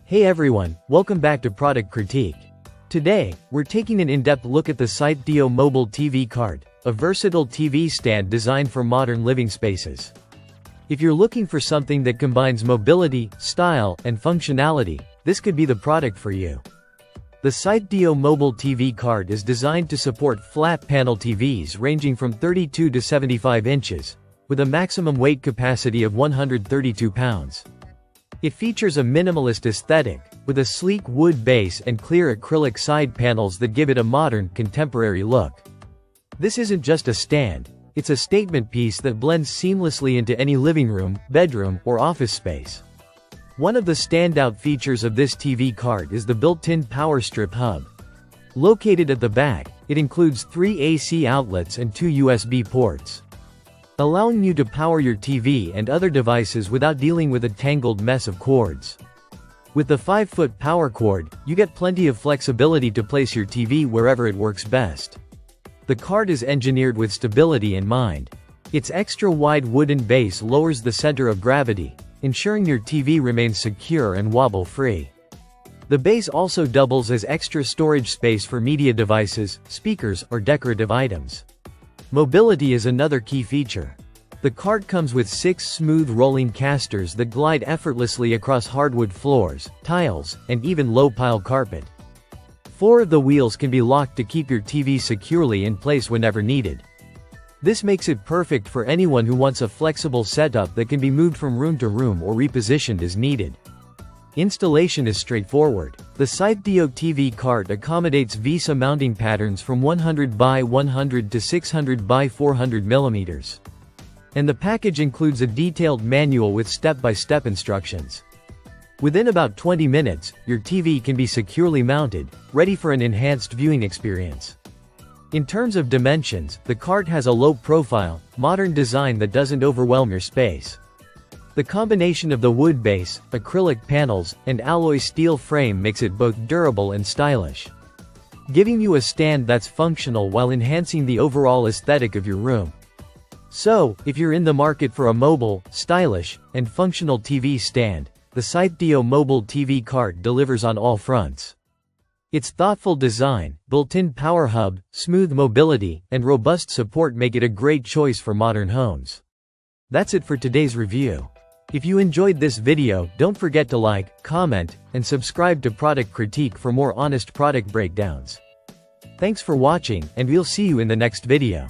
Hey everyone, welcome back to Product Critique. Today, we're taking an in-depth look at the sythdio Mobile TV Cart, a versatile TV stand designed for modern living spaces. If you're looking for something that combines mobility, style, and functionality, this could be the product for you. The sythdio Mobile TV Cart is designed to support flat-panel TVs ranging from 32 to 75 inches, with a maximum weight capacity of 132 pounds. It features a minimalist aesthetic, with a sleek wood base and clear acrylic side panels that give it a modern, contemporary look. This isn't just a stand, it's a statement piece that blends seamlessly into any living room, bedroom, or office space. One of the standout features of this TV cart is the built-in power strip hub. Located at the back, it includes 3 AC outlets and 2 USB ports, allowing you to power your TV and other devices without dealing with a tangled mess of cords. With the 5-foot power cord, you get plenty of flexibility to place your TV wherever it works best. The cart is engineered with stability in mind. Its extra-wide wooden base lowers the center of gravity, ensuring your TV remains secure and wobble-free. The base also doubles as extra storage space for media devices, speakers, or decorative items. Mobility is another key feature. The cart comes with 6 smooth rolling casters that glide effortlessly across hardwood floors, tiles, and even low-pile carpet. 4 of the wheels can be locked to keep your TV securely in place whenever needed. This makes it perfect for anyone who wants a flexible setup that can be moved from room to room or repositioned as needed. Installation is straightforward. The sythdio TV cart accommodates VESA mounting patterns from 100 by 100 to 600 by 400 mm. And the package includes a detailed manual with step-by-step instructions. Within about 20 minutes, your TV can be securely mounted, ready for an enhanced viewing experience. In terms of dimensions, the cart has a low-profile, modern design that doesn't overwhelm your space. The combination of the wood base, acrylic panels, and alloy steel frame makes it both durable and stylish, giving you a stand that's functional while enhancing the overall aesthetic of your room. So, if you're in the market for a mobile, stylish, and functional TV stand, the sythdio Mobile TV Cart delivers on all fronts. Its thoughtful design, built-in power hub, smooth mobility, and robust support make it a great choice for modern homes. That's it for today's review. If you enjoyed this video, don't forget to like, comment, and subscribe to Product Critique for more honest product breakdowns. Thanks for watching, and we'll see you in the next video.